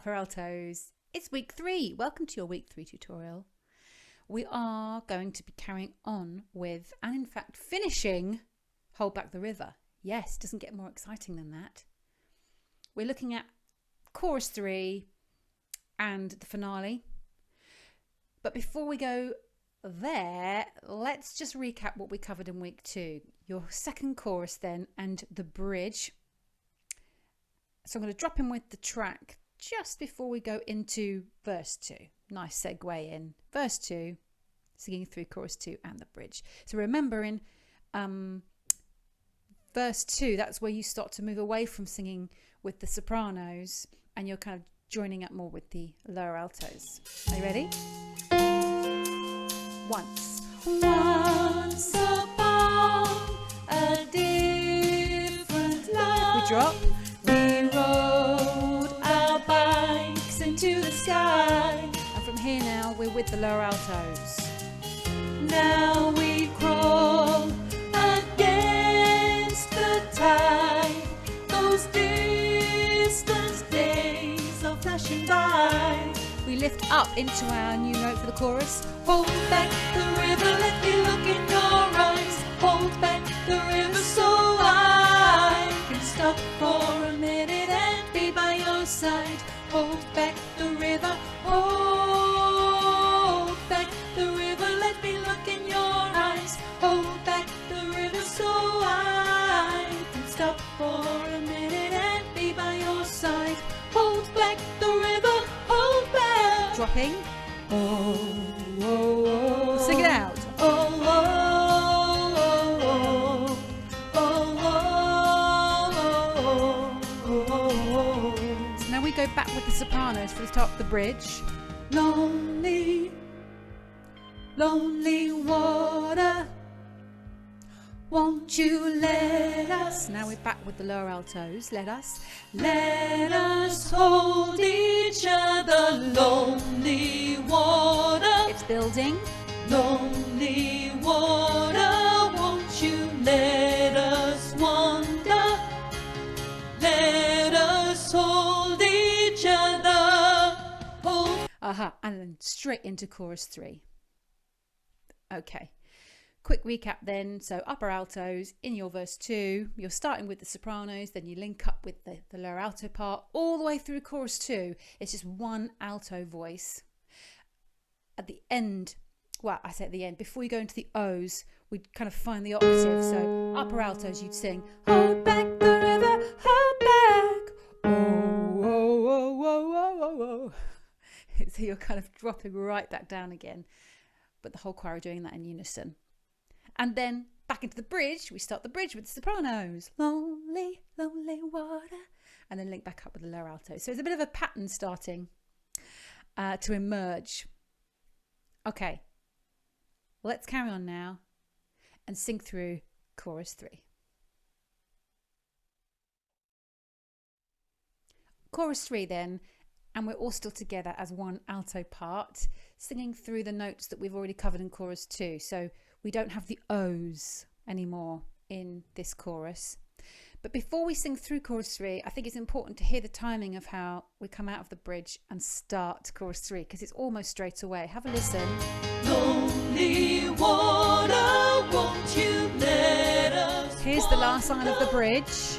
Upper Altos. It's week 3. Welcome to your week 3 tutorial. We are going to be carrying on with, and in fact finishing, Hold Back the River. Yes, doesn't get more exciting than that. We're looking at chorus 3 and the finale. But before we go there, let's just recap what we covered in week 2. Your second chorus then and the bridge. So I'm going to drop in with the track just before we go into verse 2. Nice segue in. Verse 2, singing through chorus 2 and the bridge. So remember in verse 2, that's where you start to move away from singing with the sopranos and you're kind of joining up more with the lower altos. Are you ready? Once upon a different life. We drop. We rode our bikes into the sky. And from here now, we're with the lower altos. Now we crawl against the tide. Those distant days are flashing by. We lift up into our new note for the chorus. Hold back the river, let me look in your eyes. Hold back the river so I can stop for a minute and be by your side. Hold back the river, hold back the river, let me look in your eyes. Hold back the river so I can stop for a minute and be by your side. Hold back the river, hold back. Dropping. Oh, oh, oh. Sing it out. Oh, oh, oh, oh, oh, oh. So now we go back with the sopranos for the top of the bridge. Lonely, lonely water, won't you let us? Now we're back with the lower altos. Let us hold each other. Lonely water, it's building. Lonely water, won't you let us wander? Let us hold each other. Hold. And then straight into chorus 3. Okay. Quick recap then. So upper altos in your verse 2, you're starting with the sopranos, then you link up with the lower alto part all the way through chorus 2. It's just one alto voice. At the end, well, I say at the end, before you go into the O's, we'd kind of find the octave. So upper altos, you'd sing, hold back the river, hold back. Oh, oh, oh, oh, oh, oh, oh. So you're kind of dropping right back down again. But the whole choir are doing that in unison. And then back into the bridge, we start the bridge with the sopranos. Lonely, lonely water. And then link back up with the lower alto. So it's a bit of a pattern starting to emerge. Okay, let's carry on now and sing through chorus 3. Chorus 3 then, and we're all still together as one alto part, singing through the notes that we've already covered in chorus 2. So we don't have the O's anymore in this chorus. But before we sing through chorus 3, I think it's important to hear the timing of how we come out of the bridge and start chorus 3, because it's almost straight away. Have a listen. Lonely water, won't you let us? Here's the last line of the bridge.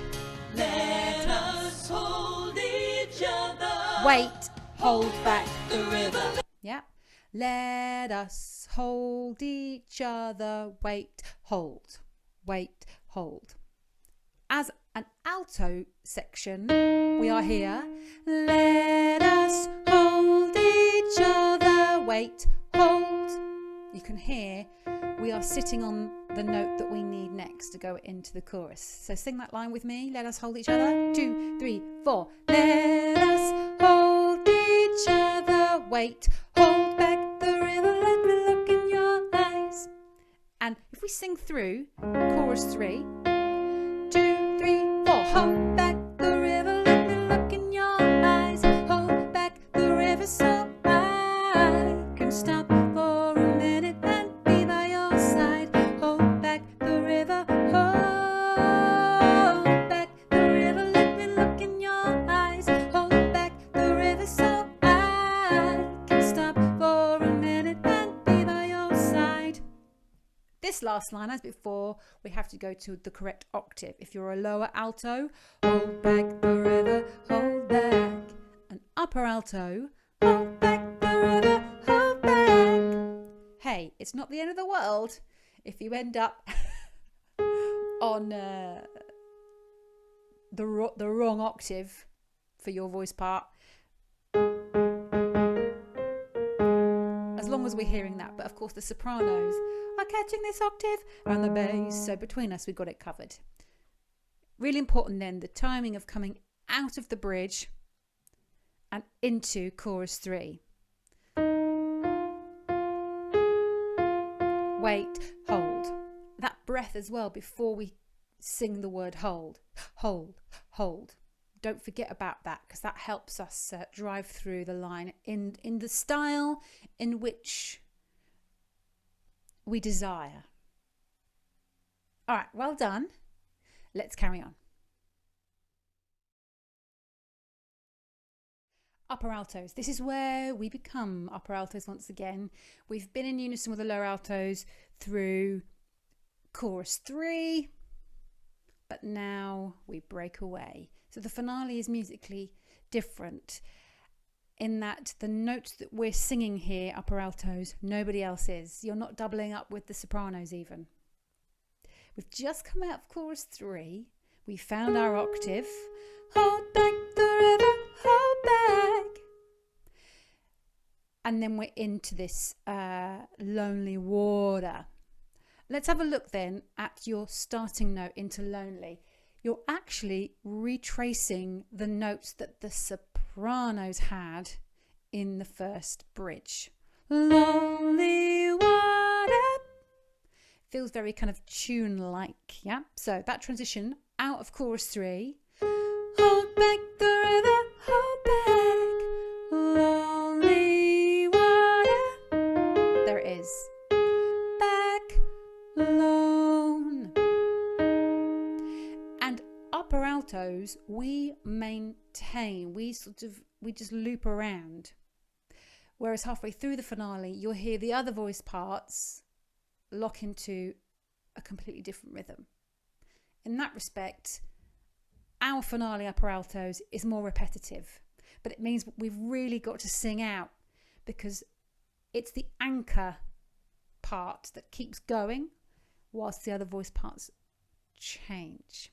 Let us hold each other. Wait, hold back the river. Yeah. Let us hold each other. Wait, hold. Wait, hold. As an alto section, we are here. Let us hold each other. Wait, hold. You can hear we are sitting on the note that we need next to go into the chorus. So sing that line with me. Let us hold each other. 2, 3, 4. Let us hold each other. Wait, hold back the river. Let me look in your eyes. And if we sing through chorus 3, 2, 3, 4. Hold back the river, let me look in your eyes. Hold back the river so I can stop for a minute and be by your side. Hold back the river, hold back the river, let me look in your eyes. Hold back the river so This last line, as before, we have to go to the correct octave. If you're a lower alto, hold back the river, hold back. An upper alto, hold back the river, hold back. Hey, it's not the end of the world if you end up on the wrong octave for your voice part. As long as we're hearing that. But of course the sopranos are catching this octave and the bass. So between us, we've got it covered. Really important then, the timing of coming out of the bridge and into chorus 3. Wait, hold. That breath as well before we sing the word hold. Hold, hold. Don't forget about that, because that helps us drive through the line in the style in which we desire. All right, well done. Let's carry on. Upper altos. This is where we become upper altos once again. We've been in unison with the lower altos through chorus 3, but now we break away. So the finale is musically different in that the notes that we're singing here, upper altos, nobody else is. You're not doubling up with the sopranos even. We've just come out of chorus 3. We found our octave. Hold back the river, hold back. And then we're into this lonely water. Let's have a look then at your starting note into lonely. You're actually retracing the notes that the sopranos had in the first bridge. Lonely water. Feels very kind of tune-like, yeah? So that transition out of chorus 3. Hold back the river, hold back. Lonely water. There it is. Back, lone. And upper altos, we maintain. We just loop around. Whereas halfway through the finale, you'll hear the other voice parts lock into a completely different rhythm. In that respect, our finale upper altos is more repetitive, but it means we've really got to sing out because it's the anchor part that keeps going whilst the other voice parts change.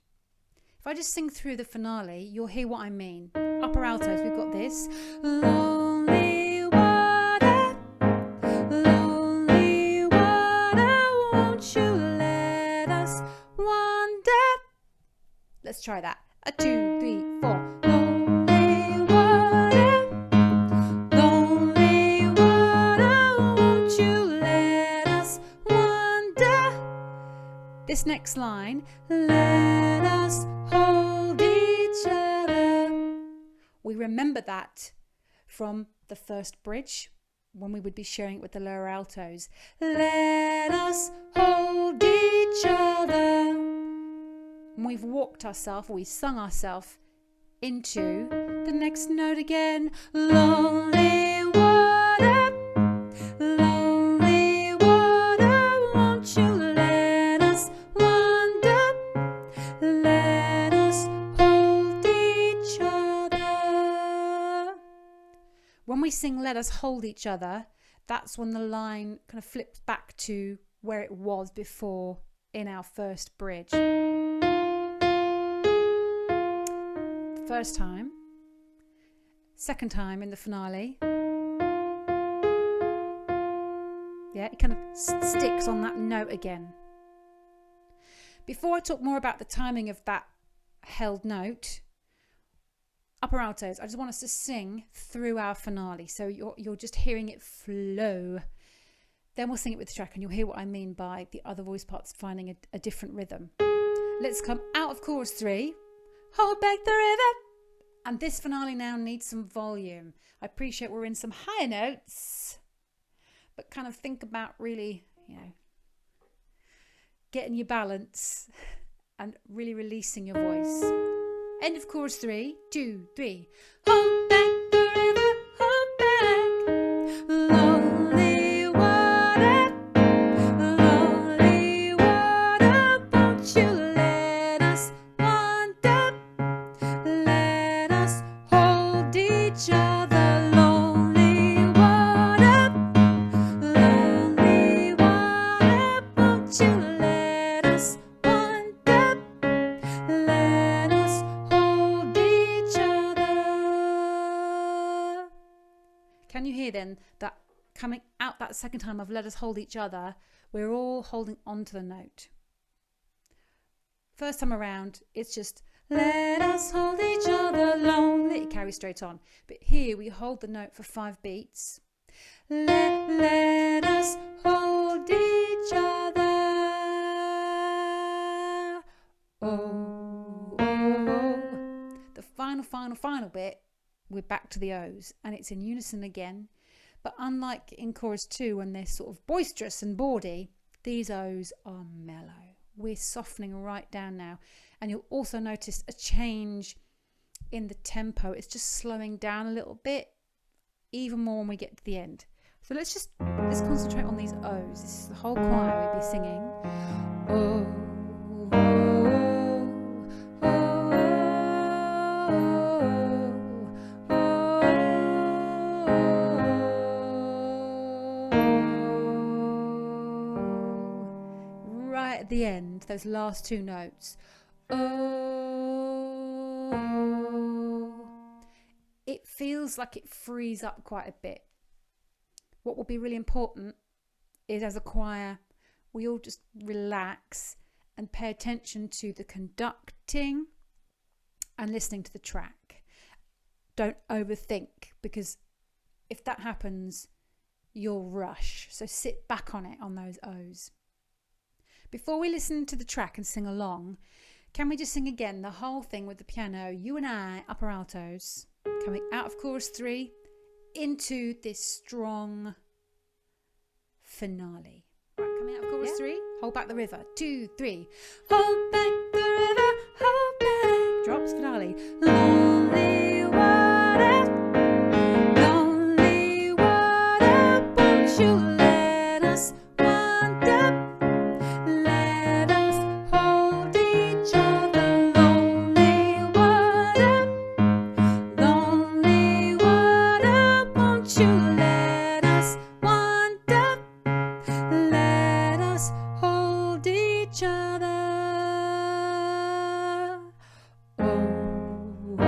If I just sing through the finale, you'll hear what I mean. Upper altos, we've got this. Lonely water, lonely water, won't you let us wander? Let's try that. 2, 3, 4. Lonely water, lonely water, won't you let us wander? This next line, let us hold each other. We remember that from the first bridge when we would be sharing it with the lower altos. Let us hold each other. And we've walked ourselves, or we sung ourselves into the next note again. Lonely water, lonely water, won't you let us wander? Let us hold each other. When we sing let us hold each other, that's when the line kind of flips back to where it was before in our first bridge. First time, second time in the finale. Yeah, it kind of sticks on that note again. Before I talk more about the timing of that held note, upper altos, I just want us to sing through our finale. So you're just hearing it flow. Then we'll sing it with the track and you'll hear what I mean by the other voice parts finding a different rhythm. Let's come out of chorus 3. Hold back the river. And this finale now needs some volume. I appreciate we're in some higher notes, but kind of think about really, getting your balance and really releasing your voice. End of chorus 3, 2, 3. Hold back the river, hold back. Lonely water, lonely coming out that second time of let us hold each other, we're all holding on to the note. First time around, it's just let us hold each other lonely. It carries straight on. But here we hold the note for 5 beats. Let us hold each other. Oh, oh, oh. The final bit, we're back to the O's, and it's in unison again. But unlike in chorus 2, when they're sort of boisterous and bawdy, these O's are mellow. We're softening right down now. And you'll also notice a change in the tempo. It's just slowing down a little bit, even more when we get to the end. So let's concentrate on these O's. This is the whole choir we'll be singing. Oh, oh, oh, oh, oh. Right at the end, those last 2 notes. Oh, it feels like it frees up quite a bit. What will be really important is, as a choir, we all just relax and pay attention to the conducting and listening to the track. Don't overthink, because if that happens, you'll rush. So sit back on it, on those O's. Before we listen to the track and sing along, can we just sing again the whole thing with the piano, you and I, upper altos, coming out of chorus 3 into this strong finale. Right, coming out of chorus 3, hold back the river. 2, 3. Hold back the river, hold back. Drops, finale. Lonely water, won't you let us wander? Let us hold each other. Lonely water, won't you let us wander? Let us hold each other. Oh, oh,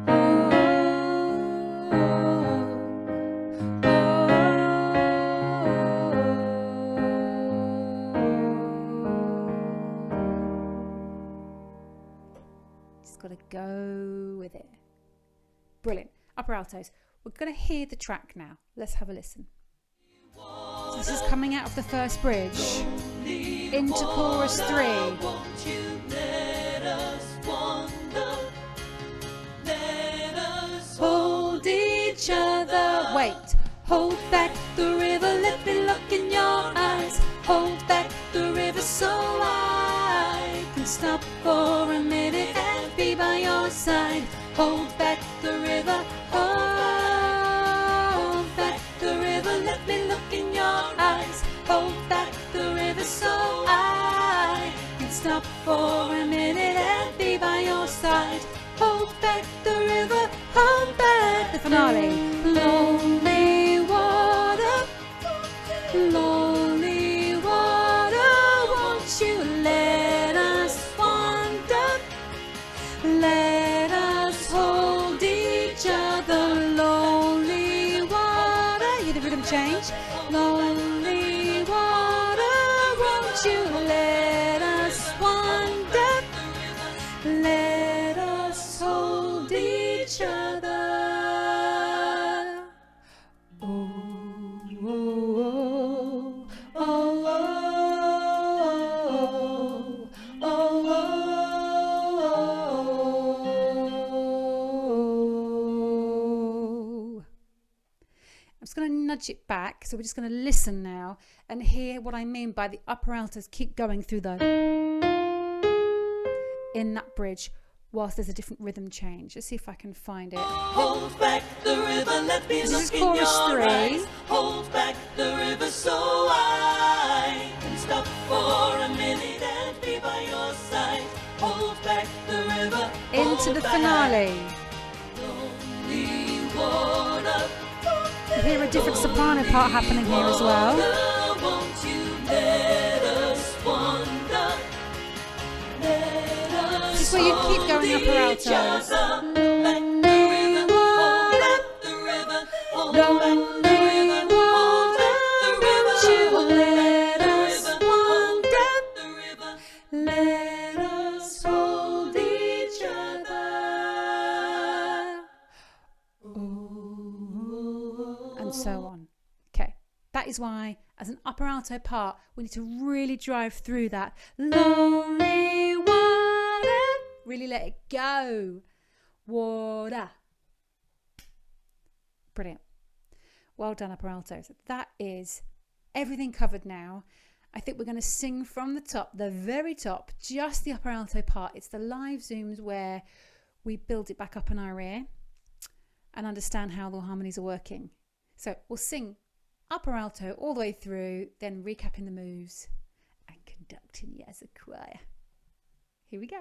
oh, Just got to go with it. Brilliant. Upper altos. We're going to hear the track now. Let's have a listen. So this is coming out of the first bridge into chorus 3. Hold each other. Wait. Hold back the river. Let me look in your eyes. Hold back the river so I can stop for a minute and be by your side. Hold back the river. Hold back the river. Let me look in your eyes. Hold back the river so I can stop for a minute and be by your side. Hold back the river. Hold back the finale. Lonely water, lonely water, won't you let us wander? Let us hold each other. Lonely water, hear the rhythm change. Lonely water, won't you let us wander? Let us hold each other. Oh, oh, oh, oh, oh, oh, oh. I'm just going to nudge it back, so we're just going to listen now and hear what I mean by the upper altos keep going through the in that bridge whilst there's a different rhythm change. Let's see if I can find it. Hold back the river, let me This is look in your chorus 3. eyes. Hold back the river so I can stop for a minute and be by your side. Hold back the river. Into the finale. Lonely water, You hear a different soprano part happening here as well. won't you let us wander? Let us This is where you keep going upper altos. hold back the river, hold back the river, hold back the river. is why, as an upper alto part, we need to really drive through that lonely water. Really let it go. Water. Brilliant. Well done, upper altos. That is everything covered now. I think we're going to sing from the top, the very top, just the upper alto part. It's the live zooms where we build it back up in our ear and understand how the harmonies are working. So we'll sing upper alto all the way through, then recapping the moves and conducting you as a choir. Here we go.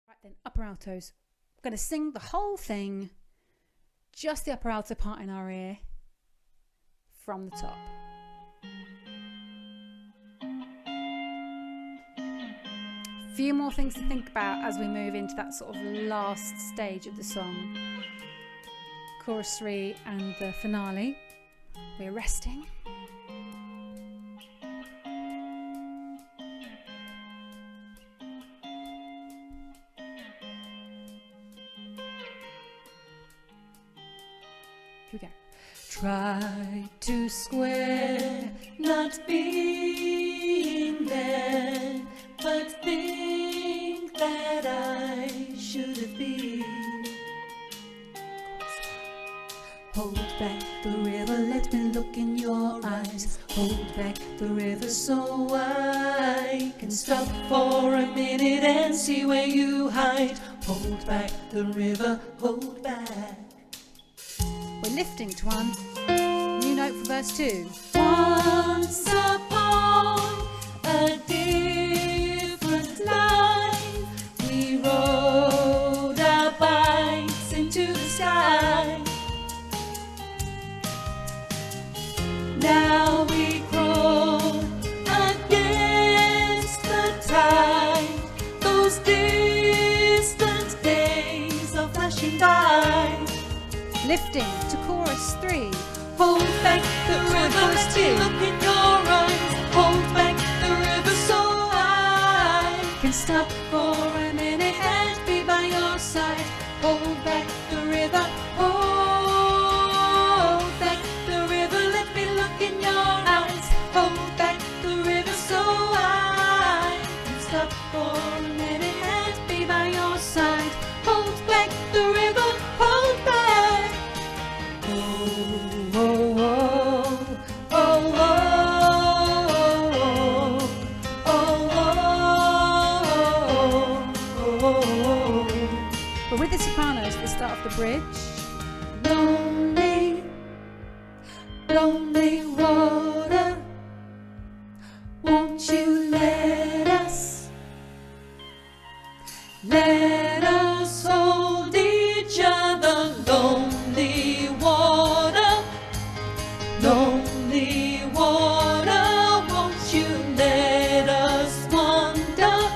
Right then, upper altos. We're going to sing the whole thing, just the upper alto part in our ear, from the top. Few more things to think about as we move into that sort of last stage of the song. Chorus 3 and the finale. We're resting. Here we go. Try to square not being there, but think that I should have been. Hold back the river, let me look in your eyes. Hold back the river so I can stop for a minute and see where you hide. Hold back the river, hold back. We're lifting to one new note for verse 2. Once upon a different life, we rode our bikes into the sky. Now we crawl against the tide. Those distant days are flashing by. Lifting to chorus 3. Hold back the river, let me look in your eyes. Hold back the river so I can stop for a minute and be by your side. Hold back the river, hold back the river, let me look in your eyes. Hold back the river so I can stop for a minute and be by your side. Hold back the river, hold back. But with the sopranos, the start of the bridge. Lonely, lonely water, won't you let us hold each other. Lonely water, lonely water, won't you let us wander,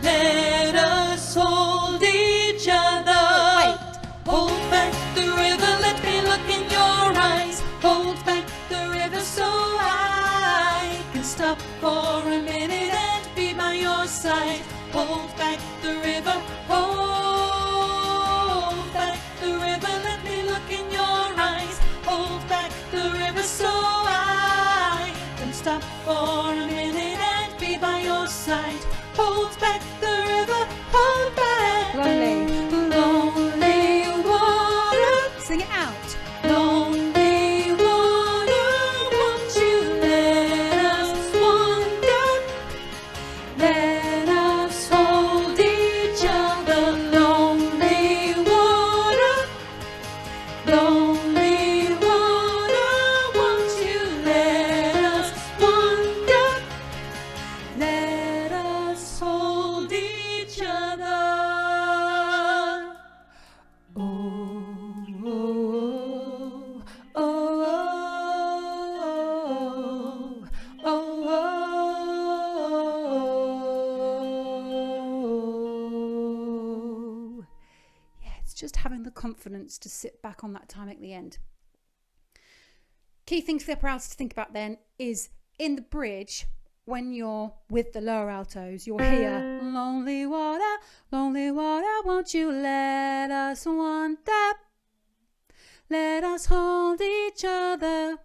let us hold each other. Wait. Hold back the river, let me look in your eyes. Hold back the river so I can stop for a minute and be by your side. Hold back the river, hold back the river, let me look in your eyes. Hold back the river so I can stop for a minute and be by your side. Hold back the river, hold back. Lonely. Lonely water, Sing it out. lonely water, won't you let us wander, let us hold each other. Lonely water, lonely water, won't you let us wander, let us hold each other. Oh, oh, oh, oh, oh, oh. Yeah, it's just having the confidence to sit back on that time at the end. Key thing for the upper alto to think about then is in the bridge, when you're with the lower altos, you'll hear lonely water, won't you let us wander? Let us hold each other.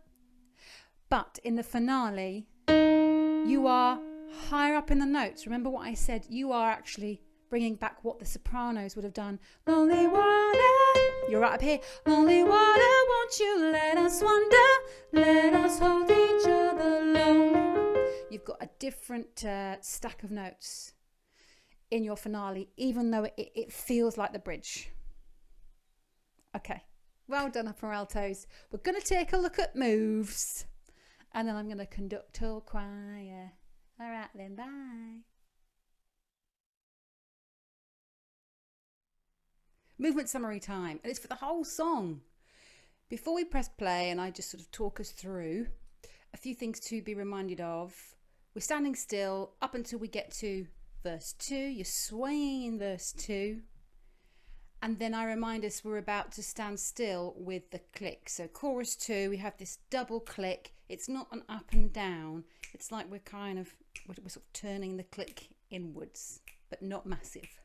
But in the finale, you are higher up in the notes. Remember what I said? You are actually bringing back what the sopranos would have done. Lonely water, you're right up here. Lonely water, won't you let us wander? Let us hold each other lonely. You've got a different stack of notes in your finale, even though it feels like the bridge. Okay, well done, upper altos. We're going to take a look at moves, and then I'm going to conduct all choir. All right then, bye. Movement summary time, and it's for the whole song. Before we press play and I just sort of talk us through a few things to be reminded of. We're standing still up until we get to verse 2. You're swaying in verse 2. And then I remind us we're about to stand still with the click. So chorus 2, we have this double click. It's not an up and down. It's like we're sort of turning the click inwards, but not massive.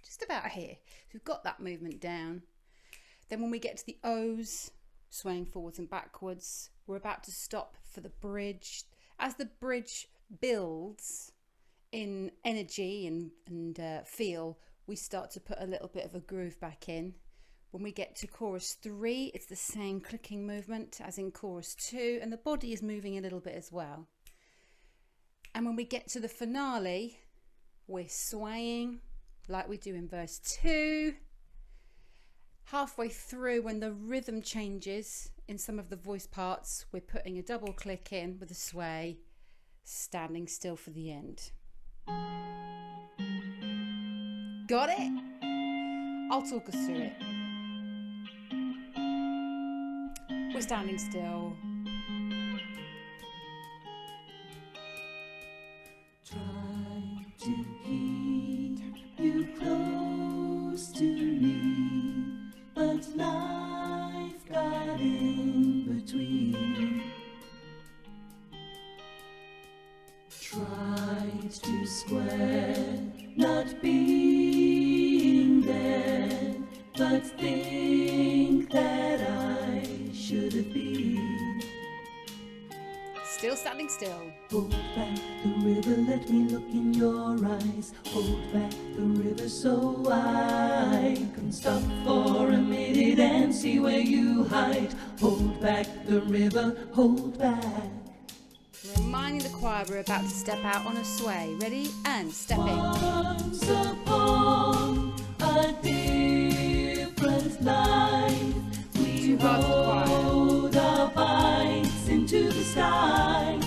Just about here. So we've got that movement down. Then when we get to the O's, swaying forwards and backwards, we're about to stop for the bridge. As the bridge builds in energy and feel, we start to put a little bit of a groove back in. When we get to chorus 3, it's the same clicking movement as in chorus 2, and the body is moving a little bit as well. And when we get to the finale, we're swaying like we do in verse 2. Halfway through, when the rhythm changes in some of the voice parts, we're putting a double click in with a sway, standing still for the end. Got it? I'll talk us through it. We're standing still. Try to keep you close to me, but life got in between. Tried to square not being there, but think that I should have been. Still standing still. Hold back the river, let me look in your eyes. Hold back the river so I can stop for a minute and see where you hide. Hold back the river, hold back. Reminding the choir we're about to step out on a sway. Ready? And stepping. Once upon a different life, we rode our bikes into the sky.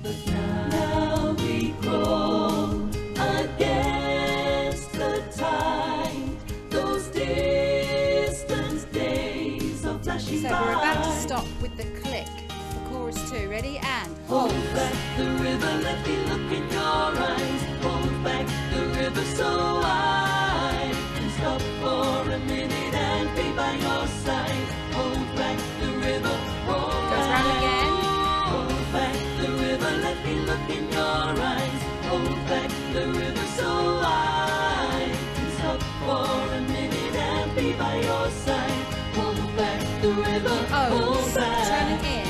But now we crawl against the tide. Those distant days are flashing by. So we're about to stop with the click for chorus 2. Ready? And hold back the river, let me look in your eyes. Hold back the river so I can stop for a minute and be by your side. Hold back the river, hold goes round again. Hold back the river, let me look in your eyes. Hold back the river so I can stop for a minute and be by your side. Hold back the river, hold back. Turning in.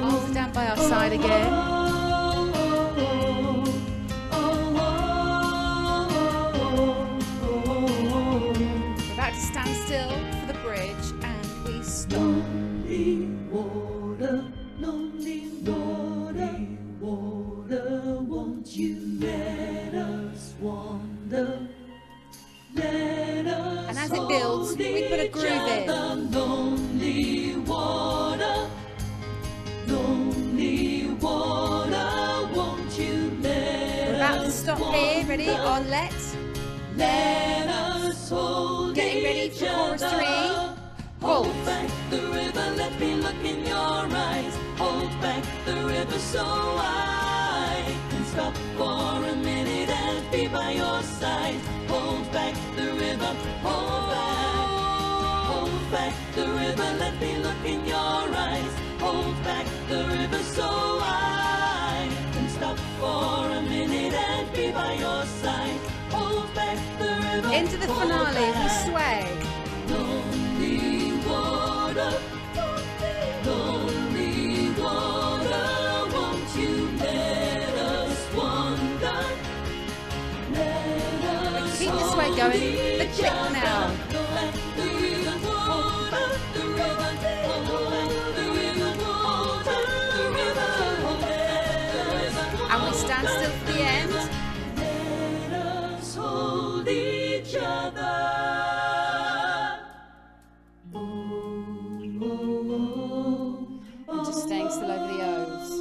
Hold down by our side again. We're about to stand still for the bridge and we stop. Lonely water, won't you let us wander? Let us And as it builds, we put a groove in. Lonely water, won't you let We're about to stop here. Ready? On let. Let us hold Getting ready for chorus 3. Hold back the river, let me look in your eyes. Hold back the river so I can stop for a minute and be by your side. Hold back the river, hold back the river, let me look in your eyes. the finale, we sway. Lonely water, won't you let us wander? Let us Keep the sway going. The click now. And we stand still for the end. Let us hold each other. And just staying still over the O's.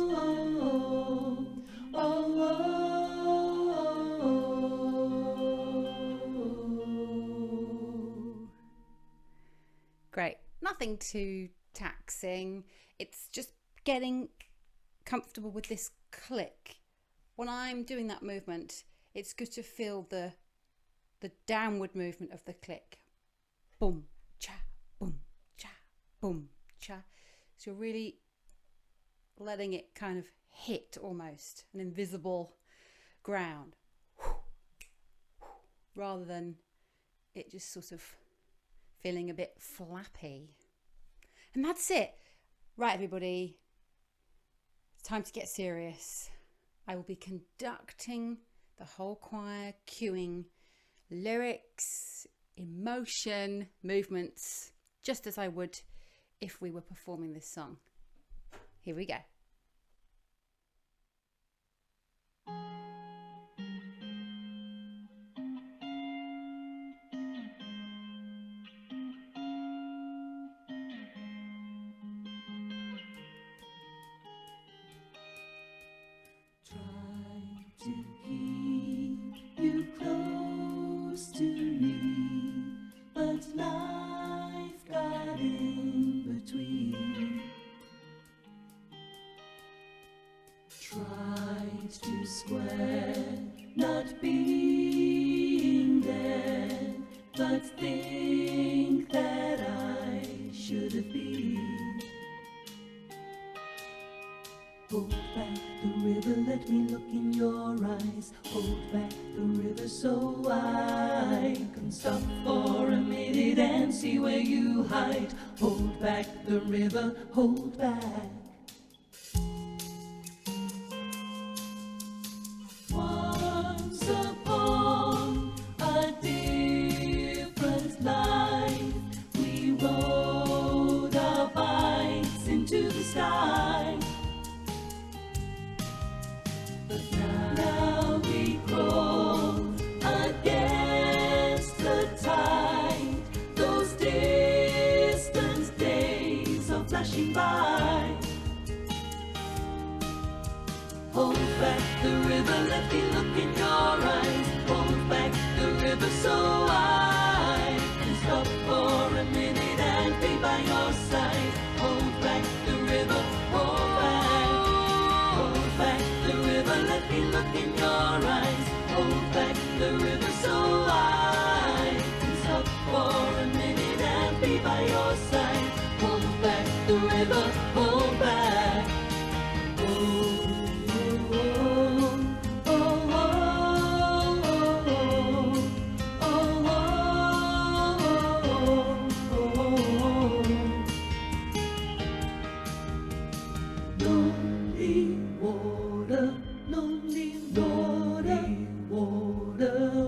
Great. Nothing too taxing. It's just getting comfortable with this click. When I'm doing that movement, it's good to feel the downward movement of the click. Boom, cha, boom, cha, boom, cha. So you're really letting it kind of hit almost an invisible ground, rather than it just sort of feeling a bit flappy. And that's it. Right, everybody, it's time to get serious. I will be conducting the whole choir, cueing lyrics, emotion, movements, just as I would if we were performing this song. Here we go. To keep you close to me, but life got in between. Tried to square not being there, but think that I should have been. Hold back the river, let me look in your eyes. Hold back the river so I can stop for a minute and see where you hide. Hold back the river, hold back. Once upon a different life, we rode our bikes into the sky. But now we crawl against the tide. Those distant days are flashing by. Hold back the river, let me look in your eyes. Hold back the river so I can stop for a minute and be by your side. Hold back the river, hold back. Hold back the river, let me look in your eyes. Hold back the river so I can stop for a minute and be by your side. Hold back the river, hold back.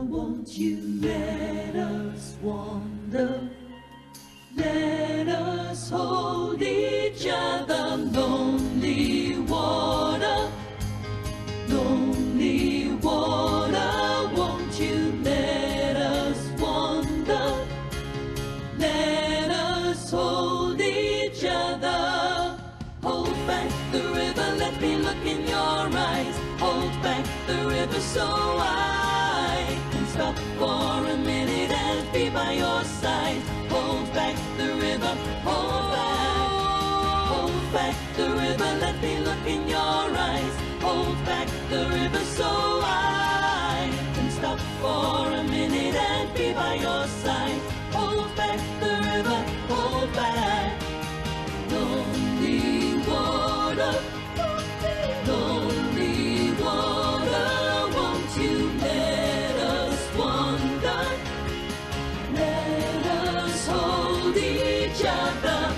Won't you let us wander? Let us hold each other. Lonely water, won't you let us wander? Let us hold each other. Hold back the river, let me look in your eyes. Hold back the river so I can stop for a minute and be by your side. Hold back the river, hold back. Hold back the river, let me look in your eyes. Hold back the river so I can stop for a minute and be by your side. Hold back the river, hold back. Lonely water, won't you let us wander? other.